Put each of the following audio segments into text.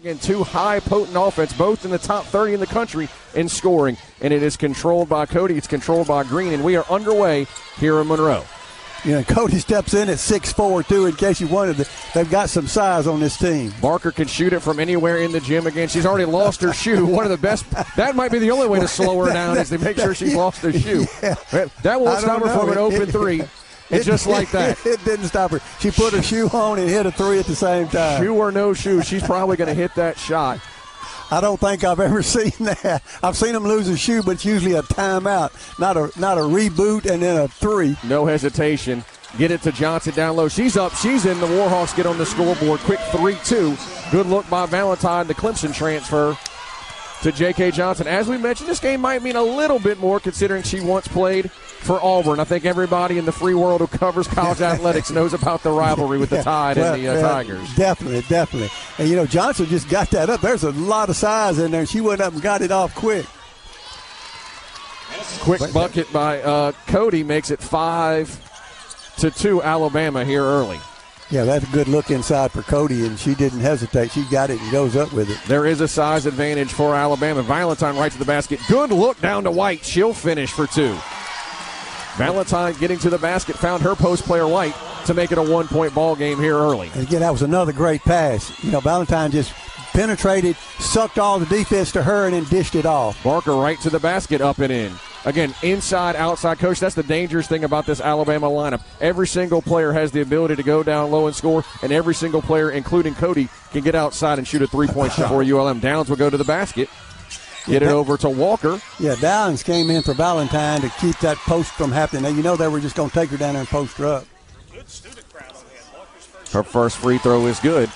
Again, two high, potent offense, both in the top 30 in the country in scoring. And it is controlled by Cody. It's controlled by Green. And we are underway here in Monroe. Cody steps in at 6'4", too, in case you wondered. They've got some size on this team. Barker can shoot it from anywhere in the gym again. She's already lost her shoe. One of the best. That might be the only way to slow her down is to make sure she's lost her shoe. Yeah. That won't stop her from an open three. And just like that. It didn't stop her. She put her shoe on and hit a three at the same time. Shoe or no shoe, she's probably going to hit that shot. I don't think I've ever seen that. I've seen them lose a shoe, but it's usually a timeout, not a reboot and then a three. No hesitation. Get it to Johnson down low. She's up. She's in. The Warhawks get on the scoreboard. Quick 3-2. Good look by Valentine. The Clemson transfer to J.K. Johnson. As we mentioned, this game might mean a little bit more considering she once played for Auburn. I think everybody in the free world who covers college athletics knows about the rivalry with the Tide and the Tigers. Definitely. And, Johnson just got that up. There's a lot of size in there, and she went up and got it off quick. Quick bucket by Cody makes it 5-2 Alabama here early. Yeah, that's a good look inside for Cody, and she didn't hesitate. She got it and goes up with it. There is a size advantage for Alabama. Valentine right to the basket. Good look down to White. She'll finish for two. Valentine getting to the basket, found her post player White to make it a 1-point ball game here early. And again, that was another great pass. Valentine just penetrated, sucked all the defense to her, and then dished it off. Barker right to the basket, up and in. Again, inside, outside. Coach, that's the dangerous thing about this Alabama lineup. Every single player has the ability to go down low and score, and every single player, including Cody, can get outside and shoot a three-point shot for ULM. Downs will go to the basket. Get it over to Walker. Yeah, Downs came in for Valentine to keep that post from happening. Now, they were just going to take her down there and post her up. Her first free throw is good.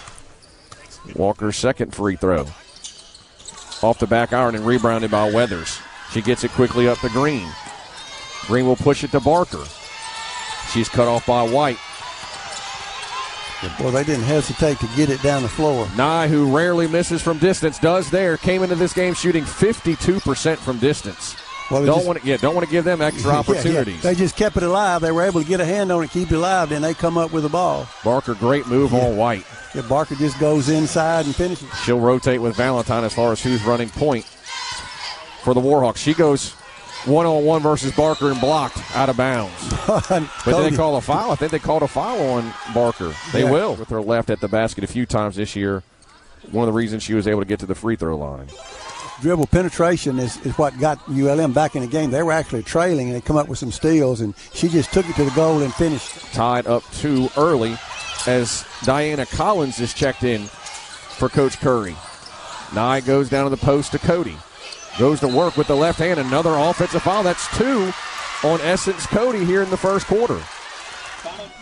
Walker's second free throw. Off the back iron and rebounded by Weathers. She gets it quickly up to Green. Green will push it to Barker. She's cut off by White. Well, they didn't hesitate to get it down the floor. Nye, who rarely misses from distance, does there. Came into this game shooting 52% from distance. Well, don't want to give them extra opportunities. Yeah. They just kept it alive. They were able to get a hand on it, keep it alive, then they come up with the ball. Barker, great move on White. Yeah, Barker just goes inside and finishes. She'll rotate with Valentine as far as who's running point for the Warhawks. She goes one-on-one versus Barker and blocked out of bounds. But did they call a foul? I think they called a foul on Barker. They will. With her left at the basket a few times this year. One of the reasons she was able to get to the free throw line. Dribble penetration is what got ULM back in the game. They were actually trailing, and they come up with some steals, and she just took it to the goal and finished. Tied up 2 early as Diana Collins is checked in for Coach Curry. Nye goes down to the post to Cody. Goes to work with the left hand. Another offensive foul. That's 2 on Essence Cody here in the first quarter.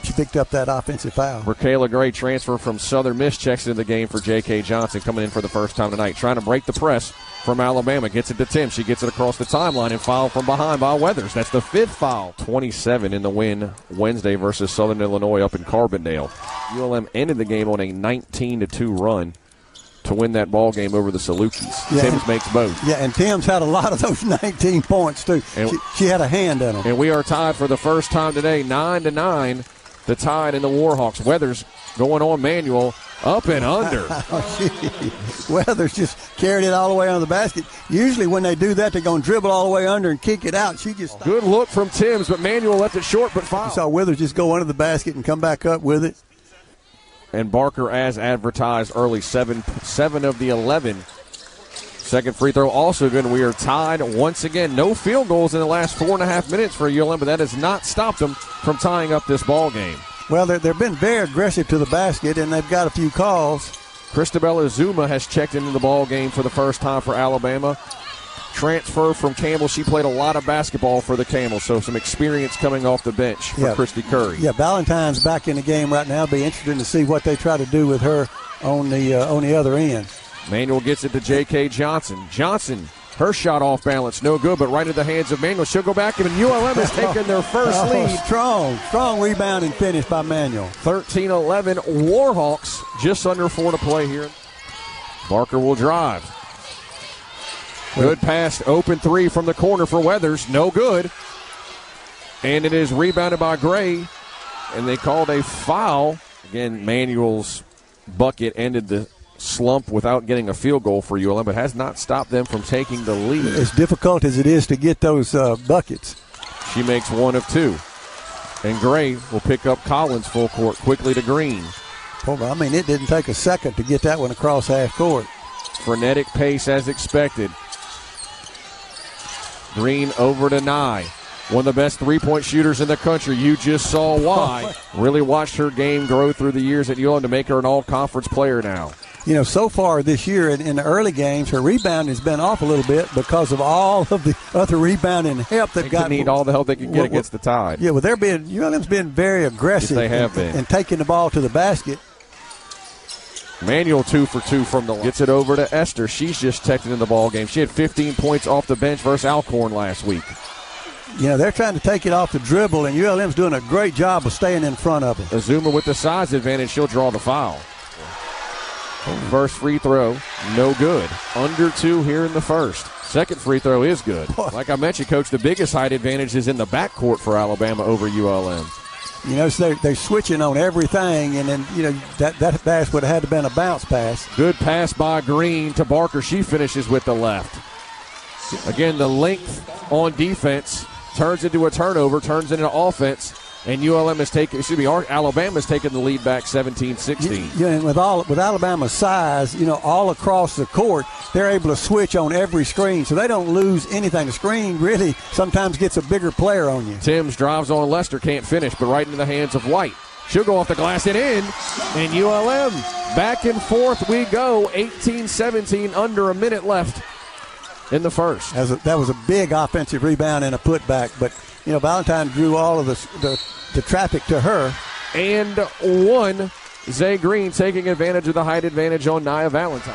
She picked up that offensive foul. Raquela Gray, transfer from Southern Miss, checks into the game for J.K. Johnson, coming in for the first time tonight. Trying to break the press from Alabama. Gets it to Tim. She gets it across the timeline and foul from behind by Weathers. That's the 5th foul. 27 in the win Wednesday versus Southern Illinois up in Carbondale. ULM ended the game on a 19-2 run to win that ball game over the Salukis. Yeah, Timms makes both. Yeah, and Timms had a lot of those 19 points, too. She had a hand in them. And we are tied for the first time today, 9-9, the Tide and the Warhawks. Weathers going on Manuel, up and under. Weathers just carried it all the way under the basket. Usually when they do that, they're going to dribble all the way under and kick it out. She just Good look from Timms, but Manuel left it short, but foul. You saw Weathers just go under the basket and come back up with it. And Barker, as advertised early, 7 of the 11. Second free throw also good. We are tied once again. No field goals in the last 4.5 minutes for ULM, but that has not stopped them from tying up this ball game. Well, they've been very aggressive to the basket, and they've got a few calls. Christabella Zuma has checked into the ball game for the first time for Alabama. Transfer from Campbell. She played a lot of basketball for the Camels, so some experience coming off the bench for Kristy Curry. Yeah, Valentine's back in the game right now. It'll be interesting to see what they try to do with her on the other end. Manuel gets it to J.K. Johnson. Johnson, her shot off balance, no good, but right into the hands of Manuel. She'll go back, and ULM has taken their first lead. Strong rebound and finish by Manuel. 13-11, Warhawks, just under 4 to play here. Barker will drive. Good pass, open 3 from the corner for Weathers, no good. And it is rebounded by Gray, and they called a foul. Again, Manuel's bucket ended the slump without getting a field goal for ULM, but has not stopped them from taking the lead. As difficult as it is to get those buckets. She makes 1 of 2. And Gray will pick up Collins full court quickly to Green. I mean, it didn't take a second to get that one across half court. Frenetic pace as expected. Green over to Nye. One of the best three-point shooters in the country. You just saw why. Really watched her game grow through the years at ULM to make her an all-conference player now. You know, so far this year in the early games, her rebounding has been off a little bit because of all of the other rebounding help they've got. They need all the help they can get against the Tide. Yeah, well, ULM's been very aggressive. Yes, they have been. And taking the ball to the basket. Manuel 2 for 2 from the line. Gets it over to Esther. She's just texted in the ball game. She had 15 points off the bench versus Alcorn last week. You know, they're trying to take it off the dribble, and ULM's doing a great job of staying in front of it. Azuma with the size advantage. She'll draw the foul. First free throw, no good. Under 2 here in the first. Second free throw is good. Like I mentioned, Coach, the biggest height advantage is in the backcourt for Alabama over ULM. You know, so they're switching on everything, and then, you know, that pass would have had to been a bounce pass. Good pass by Green to Barker. She finishes with the left. Again, the length on defense turns into a turnover, turns into offense, and Alabama's taken the lead back 17-16. Yeah, and with Alabama's size, you know, all across the court, they're able to switch on every screen, so they don't lose anything. The screen really sometimes gets a bigger player on you. Timms drives on Lester, can't finish, but right into the hands of White. She'll go off the glass and in, and ULM back and forth we go, 18-17, under a minute left in the first. That was a big offensive rebound and a putback, but, you know, Valentine drew all of the traffic to her. And one, Zaay Green taking advantage of the height advantage on Nia Valentine.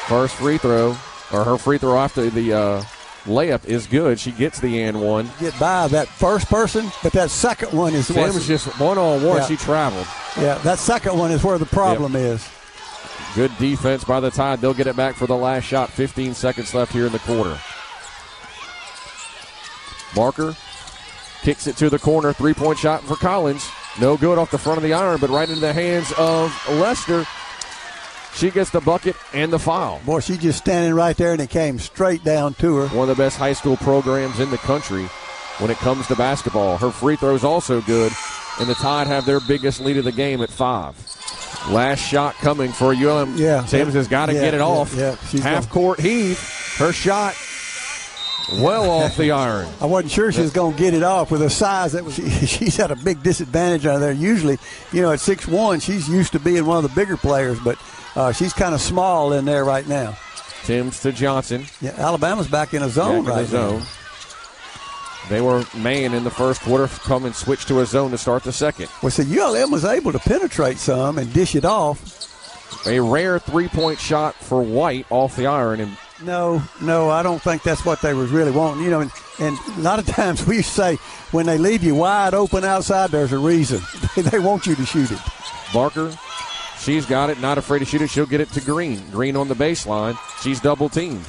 First free throw, or her free throw after the layup is good. She gets the and one. Get by that first person, but that second one is Tim was just one-on-one. Yeah. She traveled. Yeah, that second one is where the problem is. Good defense by the Tide. They'll get it back for the last shot. 15 seconds left here in the quarter. Barker kicks it to the corner. Three-point shot for Collins. No good off the front of the iron, but right into the hands of Lester. She gets the bucket and the foul. Boy, she's just standing right there, and it came straight down to her. One of the best high school programs in the country when it comes to basketball. Her free throw is also good, and the Tide have their biggest lead of the game at 5. Last shot coming for ULM. Yeah, Timms has got to get it off. Yeah, half-court heave. Her shot well off the iron. I wasn't sure she was going to get it off with her size. She's had a big disadvantage out there. Usually, you know, at 6'1", she's used to being one of the bigger players, but she's kind of small in there right now. Timms to Johnson. Yeah, Alabama's back in a zone right now. They were man in the first quarter, come and switch to a zone to start the second. Well, so ULM was able to penetrate some and dish it off. A rare three-point shot for White off the iron. And No, I don't think that's what they was really wanting. You know, and a lot of times we say when they leave you wide open outside, there's a reason. They want you to shoot it. Barker, she's got it, not afraid to shoot it. She'll get it to Green. Green on the baseline. She's double-teamed.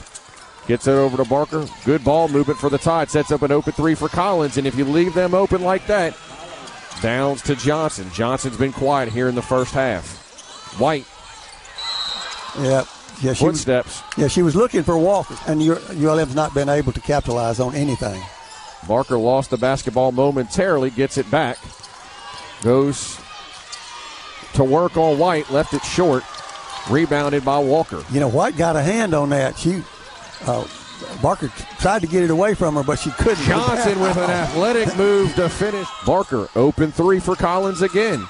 Gets it over to Barker. Good ball movement for the Tide. Sets up an open three for Collins. And if you leave them open like that, downs to Johnson. Johnson's been quiet here in the first half. White. Yeah, Footsteps. She was looking for Walker, and ULM's not been able to capitalize on anything. Barker lost the basketball momentarily, gets it back. Goes to work on White, left it short. Rebounded by Walker. You know, White got a hand on that. Barker tried to get it away from her, but she couldn't. Johnson with an athletic move to finish. Barker, open three for Collins again.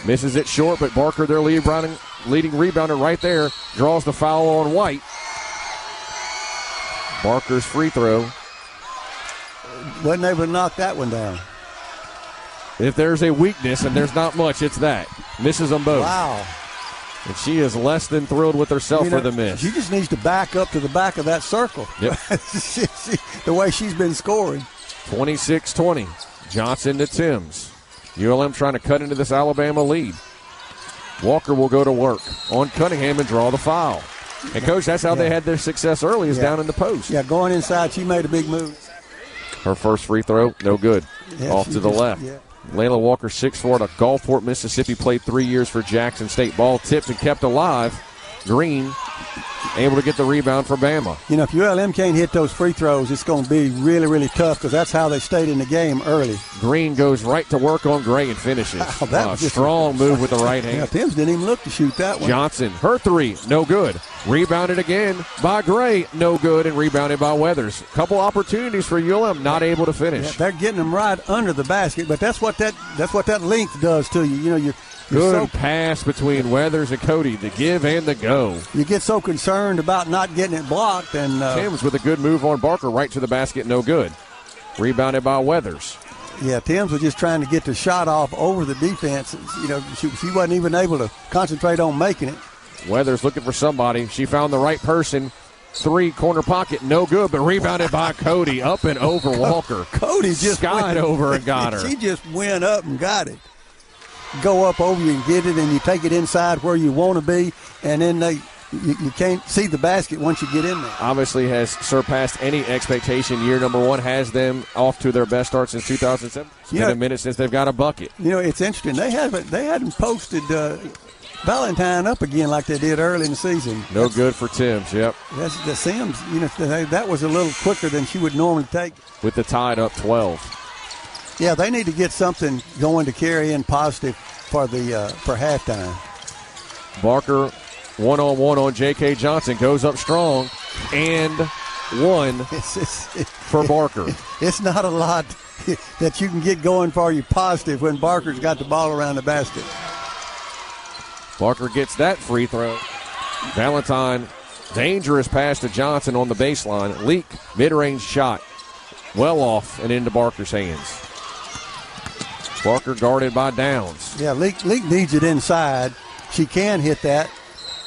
Misses it short, but Barker, their leading rebounder right there, draws the foul on White. Barker's free throw. Wasn't able to knock that one down. If there's a weakness, and there's not much, it's that. Misses them both. Wow. And she is less than thrilled with herself for the miss. She just needs to back up to the back of that circle. Yep. The way she's been scoring. 26-20. Johnson to Timms. ULM trying to cut into this Alabama lead. Walker will go to work on Cunningham and draw the foul. And, Coach, that's how they had their success early, is down in the post. Yeah, going inside, she made a big move. Her first free throw, no good. Off to the left. Yeah. Layla Walker, 6'4", out of Gulfport, Mississippi, played 3 years for Jackson State. Ball tipped and kept alive. Green able to get the rebound for Bama. You know, if ULM can't hit those free throws, it's going to be really, really tough because that's how they stayed in the game early. Green goes right to work on Gray and finishes. Wow, strong move with the right hand. Yeah, Timms didn't even look to shoot that one. Johnson, her three, no good. Rebounded again by Gray, no good, and rebounded by Weathers. Couple opportunities for ULM, not able to finish. Yeah, they're getting them right under the basket, but that's what that length does to you. You know, you're good pass between Weathers and Cody, the give and the go. You get so concerned about not getting it blocked. And Timms with a good move on Barker, right to the basket, no good. Rebounded by Weathers. Yeah, Timms was just trying to get the shot off over the defense. You know, she wasn't even able to concentrate on making it. Weathers looking for somebody. She found the right person. Three, corner pocket, no good, but rebounded by Cody, up and over Walker. Cody just skied over and got her. She just went up and got it. Go up over you and get it, and you take it inside where you want to be, and then you can't see the basket once you get in there. Obviously has surpassed any expectation. Year number one has them off to their best start since 2007. It's been a minute since they've got a bucket. You know, it's interesting. They hadn't posted Valentine up again like they did early in the season. No good for Timms, yep. That's the Sims, you know, that was a little quicker than she would normally take. With the tied up 12. Yeah, they need to get something going to carry in positive for halftime. Barker one-on-one on J.K. Johnson, goes up strong, and one for Barker. It's not a lot that you can get going for you positive when Barker's got the ball around the basket. Barker gets that free throw. Valentine, dangerous pass to Johnson on the baseline. Leak, mid-range shot. Well off and into Barker's hands. Barker guarded by Downs. Yeah, Leak needs it inside. She can hit that.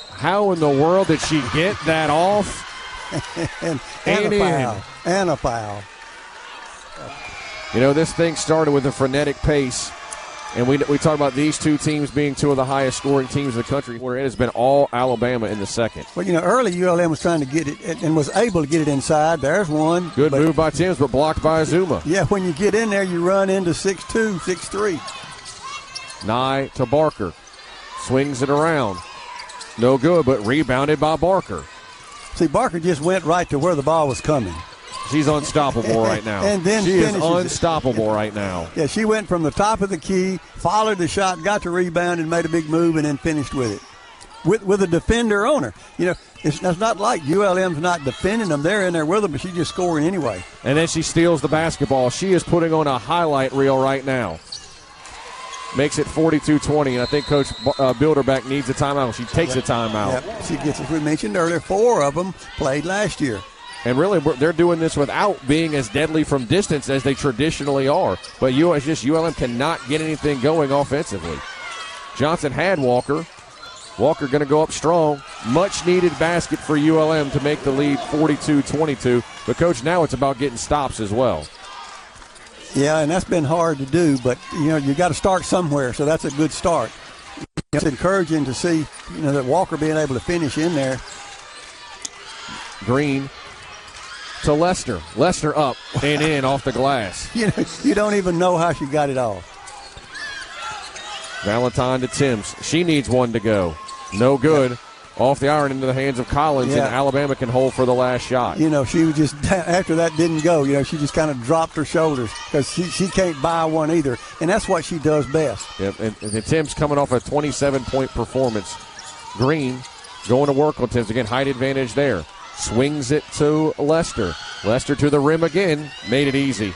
How in the world did she get that off? and a foul. And a foul. You know, this thing started with a frenetic pace. And we talk about these two teams being two of the highest scoring teams in the country, where it has been all Alabama in the second. Well, you know, early ULM was trying to get it and was able to get it inside. There's one. Good move by Timms, but blocked by Azuma. Yeah, when you get in there, you run into 6'2", 6'3". Nye to Barker. Swings it around. No good, but rebounded by Barker. See, Barker just went right to where the ball was coming. She's unstoppable right now. And then she is unstoppable right now. Yeah, she went from the top of the key, followed the shot, got the rebound, and made a big move, and then finished with it. With a defender on her. You know, it's not like ULM's not defending them. They're in there with them, but she's just scoring anyway. And then she steals the basketball. She is putting on a highlight reel right now. Makes it 42-20, and I think Coach Bilderback needs a timeout. She takes a timeout. Yep. She gets, as we mentioned earlier, 4 of them played last year. And really, they're doing this without being as deadly from distance as they traditionally are. But ULM cannot get anything going offensively. Johnson had Walker. Walker going to go up strong. Much-needed basket for ULM to make the lead 42-22. But, Coach, now it's about getting stops as well. Yeah, and that's been hard to do. But, you know, you got to start somewhere, so that's a good start. It's encouraging to see, you know, that Walker being able to finish in there. Green to Lester. Lester up and in off the glass. You know, you don't even know how she got it off. Valentine to Timms. She needs one to go. No good. Yep. Off the iron into the hands of Collins, and Alabama can hold for the last shot. You know, she was just, after that didn't go, you know, she just kind of dropped her shoulders because she can't buy one either, and that's what she does best. Yep, and Timms coming off a 27-point performance. Green going to work on Timms. Again, height advantage there. Swings it to Lester. Lester to the rim again. Made it easy.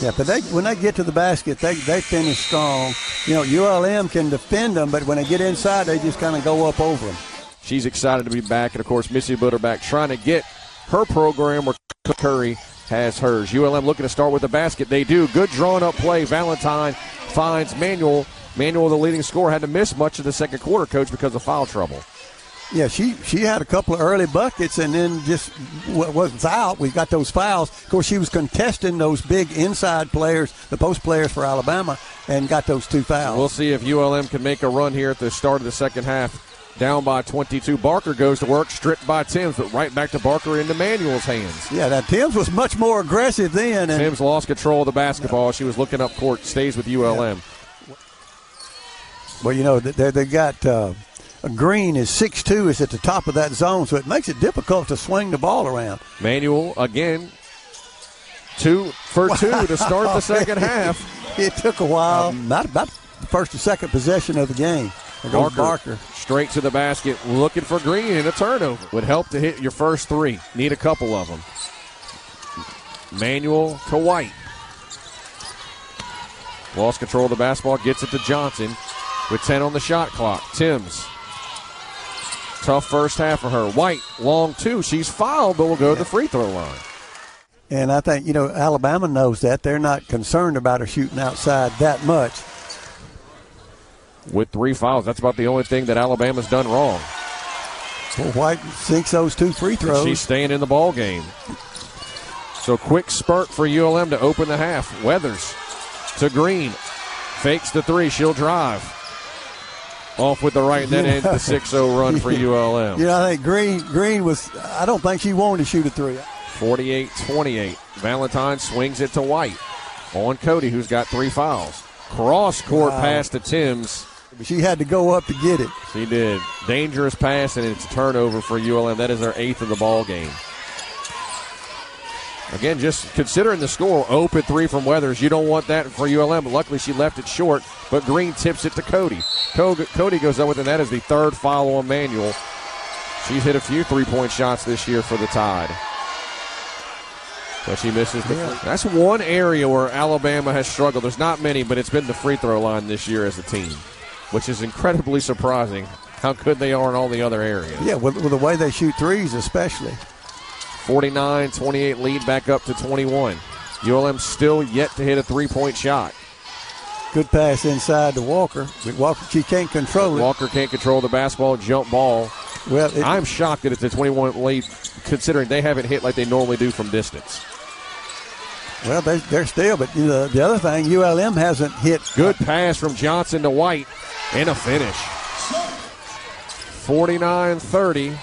Yeah, but when they get to the basket, they finish strong. You know, ULM can defend them, but when they get inside, they just kind of go up over them. She's excited to be back, and, of course, Missy Bilderback trying to get her program where Curry has hers. ULM looking to start with the basket. They do. Good drawn-up play. Valentine finds Manuel. Manuel, the leading scorer, had to miss much of the second quarter, Coach, because of foul trouble. Yeah, she had a couple of early buckets and then just was out. We got those fouls. Of course, she was contesting those big inside players, the post players for Alabama, and got those 2 fouls. We'll see if ULM can make a run here at the start of the second half. Down by 22. Barker goes to work, stripped by Timms, but right back to Barker into Manuel's hands. Yeah, that Timms was much more aggressive then. And Timms lost control of the basketball. She was looking up court, stays with ULM. Yeah. Well, you know, they got Green is 6'2", is at the top of that zone, so it makes it difficult to swing the ball around. Manuel again, 2 for 2 to start the second half. It took a while. About the first or second possession of the game. Barker straight to the basket, looking for Green, and a turnover. Would help to hit your first 3. Need a couple of them. Manuel to White. Lost control of the basketball, gets it to Johnson with 10 on the shot clock. Timms. Tough first half for her. White, long 2. She's fouled, but will go to the free throw line. And I think, Alabama knows that. They're not concerned about her shooting outside that much. With 3 fouls, that's about the only thing that Alabama's done wrong. Well, White sinks those 2 free throws. She's staying in the ball game. So quick spurt for ULM to open the half. Weathers to Green. Fakes the 3. She'll drive. Off with the right, and then ends the 6-0 run for ULM. I think Green was, I don't think she wanted to shoot a 3. 48-28. Valentine swings it to White. On Cody, who's got 3 fouls. Cross-court pass to Timms. She had to go up to get it. She did. Dangerous pass, and it's a turnover for ULM. That is their 8th of the ball game. Again, just considering the score, open 3 from Weathers. You don't want that for ULM, but luckily she left it short, but Green tips it to Cody. Cody goes up with it, and that is the 3rd foul on Manuel. She's hit a few 3-point shots this year for the Tide. But she misses the free. That's one area where Alabama has struggled. There's not many, but it's been the free throw line this year as a team, which is incredibly surprising how good they are in all the other areas. Yeah, with the way they shoot threes especially. 49-28 lead back up to 21. ULM still yet to hit a 3-point shot. Good pass inside to Walker. But Walker, she can't control it. Walker can't control the basketball, jump ball. Well, I'm shocked that it's a 21 lead considering they haven't hit like they normally do from distance. Well, they're still, but the other thing, ULM hasn't hit. Good pass from Johnson to White and a finish. 49-30.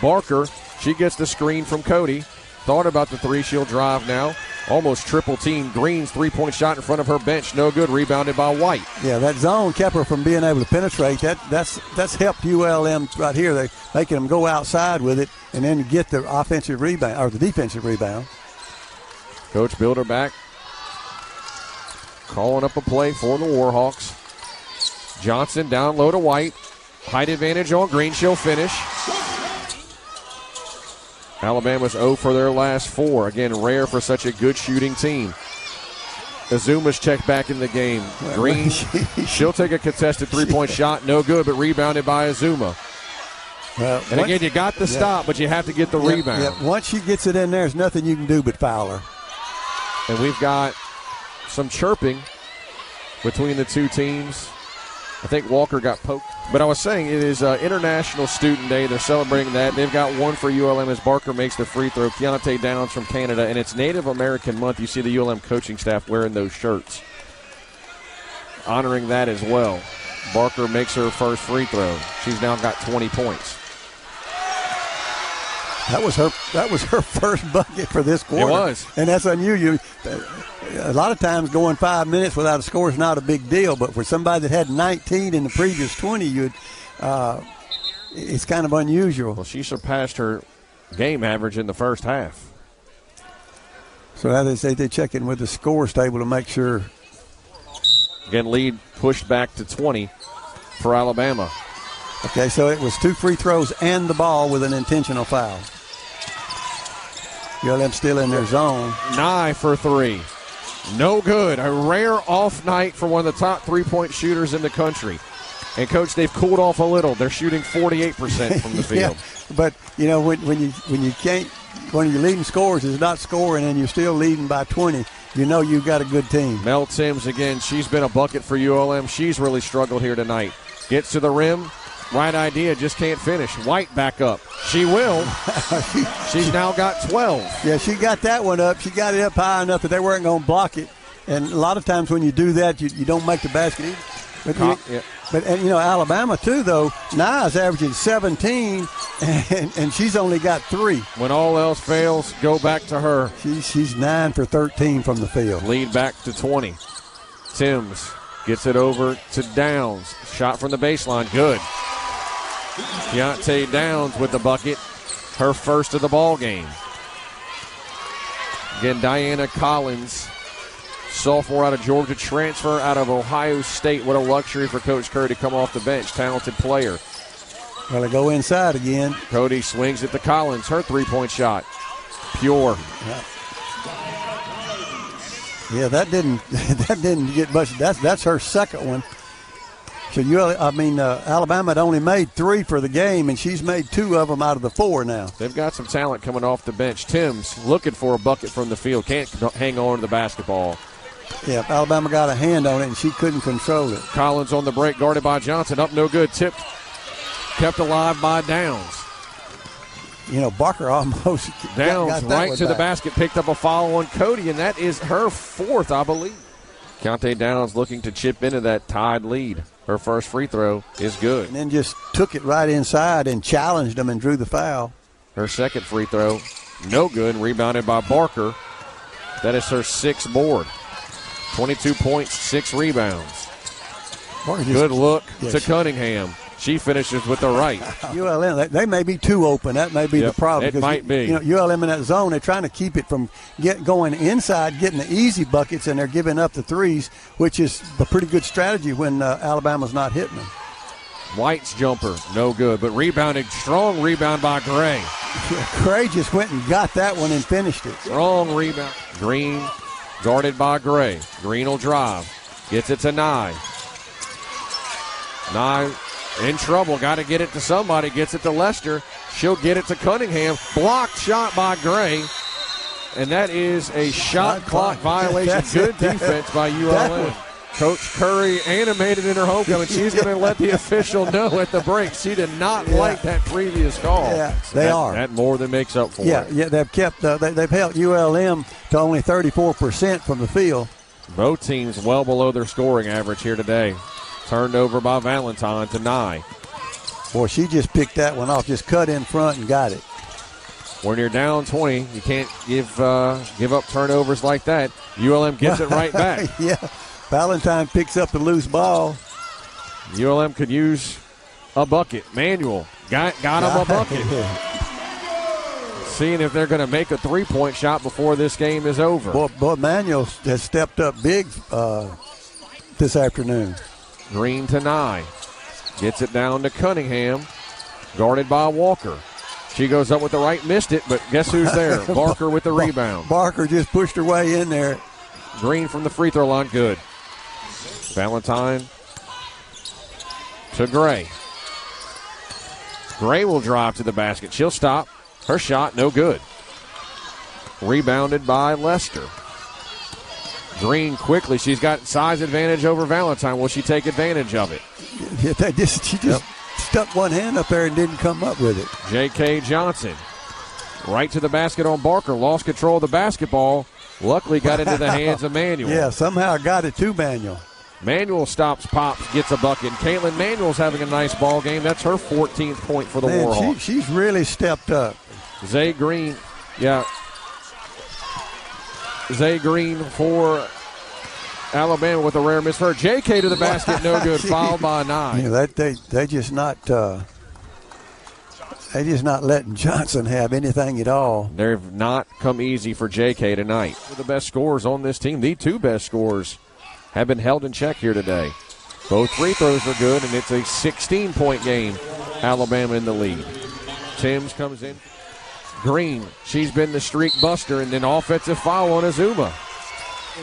Barker, she gets the screen from Cody. Thought about the 3, she'll drive now. Almost triple team. Green's 3-point shot in front of her bench. No good. Rebounded by White. Yeah, that zone kept her from being able to penetrate. That's helped ULM right here. They're making them go outside with it and then get the offensive rebound or the defensive rebound. Coach Bilderback calling up a play for the Warhawks. Johnson down low to White. Height advantage on Green. She'll finish. Alabama's 0 for their last 4. Again, rare for such a good shooting team. Azuma's checked back in the game. Green, she'll take a contested 3-point shot. No good, but rebounded by Azuma. Well, and again, you got the stop, but you have to get the rebound. Yeah. Once she gets it in there, there's nothing you can do but foul her. And we've got some chirping between the two teams. I think Walker got poked. But I was saying it is International Student Day. They're celebrating that. They've got one for ULM as Barker makes the free throw. Keontae Downs from Canada. And it's Native American Month. You see the ULM coaching staff wearing those shirts, honoring that as well. Barker makes her first free throw. She's now got 20 points. That was her first bucket for this quarter. It was. And that's unusual. A lot of times going 5 minutes without a score is not a big deal, but for somebody that had 19 in the previous 20, it's kind of unusual. Well, she surpassed her game average in the first half. So now they're checking with the scores table to make sure. Again, lead pushed back to 20 for Alabama. Okay, so it was 2 free throws and the ball with an intentional foul. ULM still in their zone. Nye for 3. No good. A rare off night for one of the top 3-point shooters in the country. And, Coach, they've cooled off a little. They're shooting 48% from the field. Yeah, but, when your leading scores is not scoring and you're still leading by 20, you've got a good team. Mel Timms, again, she's been a bucket for ULM. She's really struggled here tonight. Gets to the rim. Right idea, just can't finish. White back up. She will. She's now got 12. Yeah, she got that one up. She got it up high enough that they weren't going to block it. And a lot of times when you do that, you don't make the basket either. But Alabama, too, though, Nye's averaging 17, and she's only got 3. When all else fails, go back to her. She's 9 for 13 from the field. Lead back to 20. Timms gets it over to Downs. Shot from the baseline. Good. Keontae Downs with the bucket, her first of the ball game. Again, Diana Collins, sophomore out of Georgia, transfer out of Ohio State. What a luxury for Coach Curry to come off the bench. Talented player. Well, they go inside again. Cody swings it to Collins. Her three-point shot. Pure. Yeah, that didn't get much. That's her second one. So Alabama had only made 3 for the game, and she's made 2 of them out of the 4 now. They've got some talent coming off the bench. Timms looking for a bucket from the field. Can't hang on to the basketball. Yeah, Alabama got a hand on it, and she couldn't control it. Collins on the break, guarded by Johnson. Up no good. Tipped. Kept alive by Downs. Barker almost Downs got right to the back. basket. Picked up a foul on Cody, and that is her 4th, I believe. Keontae Downs looking to chip into that tied lead. Her first free throw is good. And then just took it right inside and challenged them and drew the foul. Her second free throw, no good. Rebounded by Barker. That is her 6th board. 22 points, 6 rebounds. Good look to Cunningham. She finishes with the right. ULM, they may be too open. That may be the problem. It might be. ULM in that zone, they're trying to keep it from going inside, getting the easy buckets, and they're giving up the threes, which is a pretty good strategy when Alabama's not hitting them. White's jumper, no good, but strong rebound by Gray. Gray just went and got that one and finished it. Strong rebound. Green guarded by Gray. Green will drive. Gets it to Nye. Nye in trouble. Got to get it to somebody. Gets it to Lester. She'll get it to Cunningham. Blocked shot by Gray. And that is a shot clock violation. Good defense by ULM. Coach Curry animated in her homecoming. She's going to let the official know at the break. She did not like that previous call. Yeah, they are. That more than makes up for it. Yeah, they've kept they've held ULM to only 34% from the field. Both teams well below their scoring average here today. Turned over by Valentine to Nye. Boy, she just picked that one off. Just cut in front and got it. When you're down 20, you can't give up turnovers like that. ULM gets it right back. Yeah. Valentine picks up the loose ball. ULM could use a bucket. Manuel got him a bucket. Seeing if they're going to make a three-point shot before this game is over. Boy, Manuel has stepped up big this afternoon. Green to Nye. Gets it down to Cunningham. Guarded by Walker. She goes up with the right, missed it, but guess who's there? Barker with the rebound. Barker just pushed her way in there. Green from the free throw line, good. Valentine to Gray. Gray will drive to the basket. She'll stop. Her shot, no good. Rebounded by Lester. Green quickly. She's got size advantage over Valentine. Will she take advantage of it? Yeah, she just stuck one hand up there and didn't come up with it. J.K. Johnson right to the basket on Barker. Lost control of the basketball. Luckily got into the hands of Manuel. Yeah, somehow got it to Manuel. Manuel stops, pops, gets a bucket. Caitlin Manuel's having a nice ball game. That's her 14th point for the Warhawks. She's really stepped up. Zaay Green, Zaay Green for Alabama with a rare miss. For J.K. to the basket, no good. Fouled by Nye. Yeah, they just not letting Johnson have anything at all. They've not come easy for J.K. tonight. The best scorers on this team, the two best scorers, have been held in check here today. Both free throws are good, and it's a 16-point game. Alabama in the lead. Timms comes in. Green, she's been the streak buster, and then offensive foul on Azuma.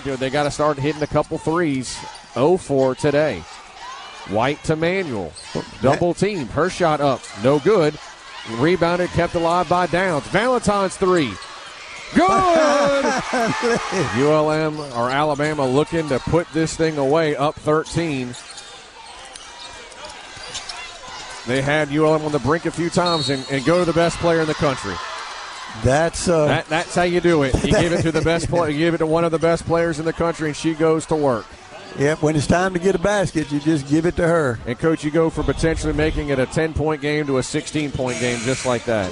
They got to start hitting a couple threes. 0-4 today. White to Manuel. Double team. Her shot up. No good. Rebounded, kept alive by Downs. Valentine's three. Good! ULM or Alabama looking to put this thing away, up 13. They had ULM on the brink a few times and go to the best player in the country. That's how you do it. You give it to the best player. You give it to one of the best players in the country, and she goes to work. Yep, when it's time to get a basket, you just give it to her. And, Coach, you go from potentially making it a 10-point game to a 16-point game just like that.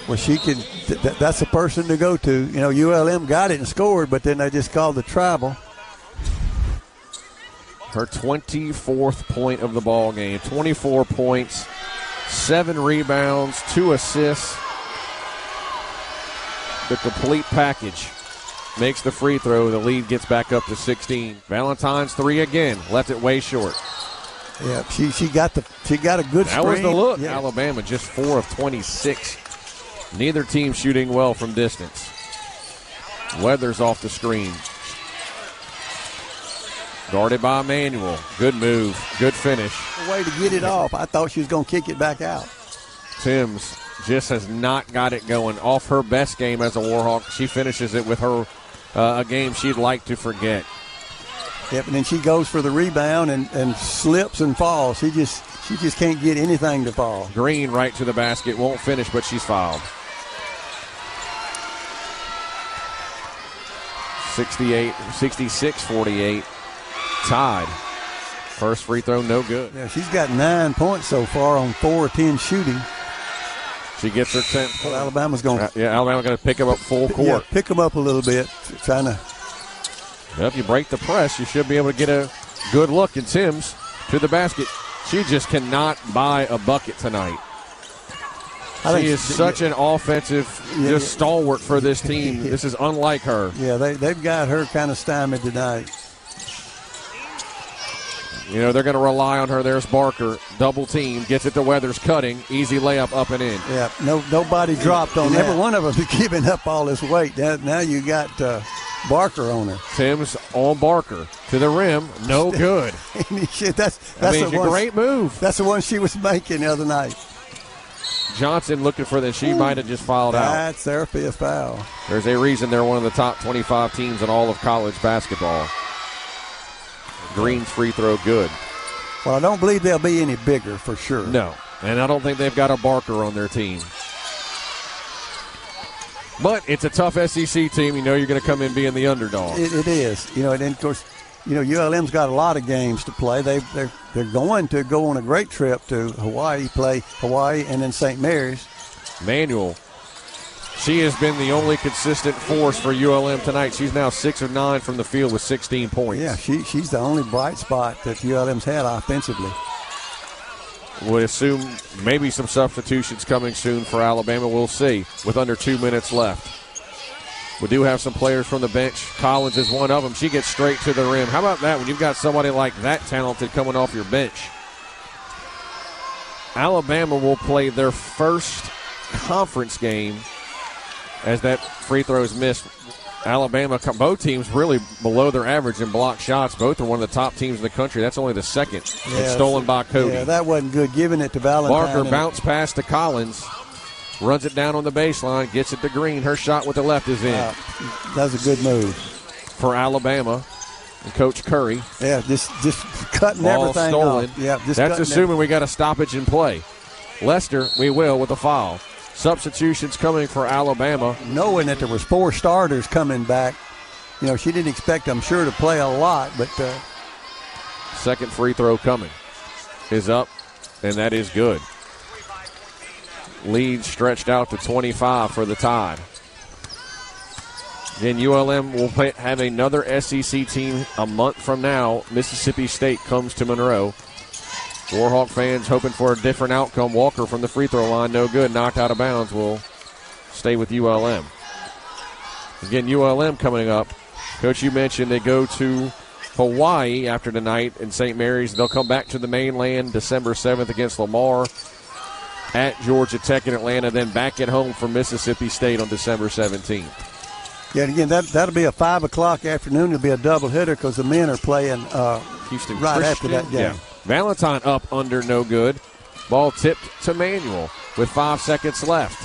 Well, she can. That's a person to go to. You know, ULM got it and scored, but then they just called the travel. Her 24th point of the ball game. 24 points, 7 rebounds, 2 assists. The complete package. Makes the free throw. The lead gets back up to 16. Valentine's 3 again. Left it way short. Yeah, she got a good That was the look. Yeah. Alabama just 4 of 26. Neither team shooting well from distance. Weathers off the screen. Guarded by Manuel. Good move. Good finish. Way to get it off. I thought she was going to kick it back out. Timms just has not got it going. Off her best game as a Warhawk, she finishes it with her a game she'd like to forget. Yep, and then she goes for the rebound and slips and falls. She just can't get anything to fall. Green right to the basket. Won't finish, but she's fouled. 66-48. Tied. First free throw, no good. Yeah, she's got 9 points so far on 4 of 10 shooting. She gets her 10th point. Alabama's going to Alabama's going to pick them up full court. Yeah, pick them up a little bit, trying to. Well, if you break the press, you should be able to get a good look at Timms to the basket. She just cannot buy a bucket tonight. She is such an offensive stalwart for this team. This is unlike her. Yeah, they've got her kind of stymied tonight. You know, they're going to rely on her. There's Barker. Double team. Gets it to Weathers. Cutting. Easy layup up and in. Yeah, nobody dropped on that. Every one of them is giving up all this weight. Now you got Barker on her. Timms on Barker. To the rim. No good. that's a great move. That's the one she was making the other night. Johnson looking for that. She might have just fouled out. That's their 5th foul. There's a reason they're one of the top 25 teams in all of college basketball. Green's free throw good. Well, I don't believe they'll be any bigger for sure. No, and I don't think they've got a Barker on their team. But it's a tough SEC team. You know you're going to come in being the underdog. It is. You know, and then, of course, you know, ULM's got a lot of games to play. They're going to go on a great trip to Hawaii, play Hawaii and then St. Mary's. Manuel. She has been the only consistent force for ULM tonight. She's now 6 of 9 from the field with 16 points. Yeah, she's the only bright spot that ULM's had offensively. Would assume maybe some substitutions coming soon for Alabama. We'll see with under 2 minutes left. We do have some players from the bench. Collins is one of them. She gets straight to the rim. How about that when you've got somebody like that talented coming off your bench? Alabama will play their first conference game as that free throw is missed. Alabama, both teams really below their average in block shots. Both are one of the top teams in the country. That's only the second. It's stolen by Cody. Yeah, that wasn't good. Giving it to Valentine. Barker bounce pass to Collins. Runs it down on the baseline. Gets it to Green. Her shot with the left is in. That's a good move. For Alabama and Coach Curry. Yeah, just cutting Ball everything stolen. off. Yeah, that's assuming we got a stoppage in play. Lester, we will with a foul. Substitutions coming for Alabama. Knowing that there was 4 starters coming back, you know, she didn't expect, I'm sure, to play a lot, but second free throw coming is up, and that is good. Lead stretched out to 25 for the Tide. Again, ULM will have another SEC team a month from now. Mississippi State comes to Monroe. Warhawk fans hoping for a different outcome. Walker from the free throw line, no good. Knocked out of bounds. Will stay with ULM. Again, ULM coming up. Coach, you mentioned they go to Hawaii after tonight in St. Mary's. They'll come back to the mainland December 7th against Lamar, at Georgia Tech in Atlanta, then back at home for Mississippi State on December 17th. Yeah, and again, that'll be a 5 o'clock afternoon. It'll be a doubleheader because the men are playing Houston right Christian. after that game. Yeah. Valentine up under, no good. Ball tipped to Manuel with 5 seconds left.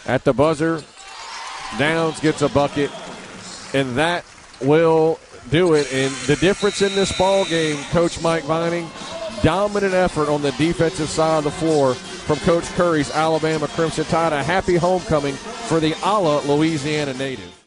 At the buzzer, Downs gets a bucket, and that will do it. And the difference in this ball game, Coach Mike Vining, dominant effort on the defensive side of the floor from Coach Curry's Alabama Crimson Tide. A happy homecoming for the Louisiana native.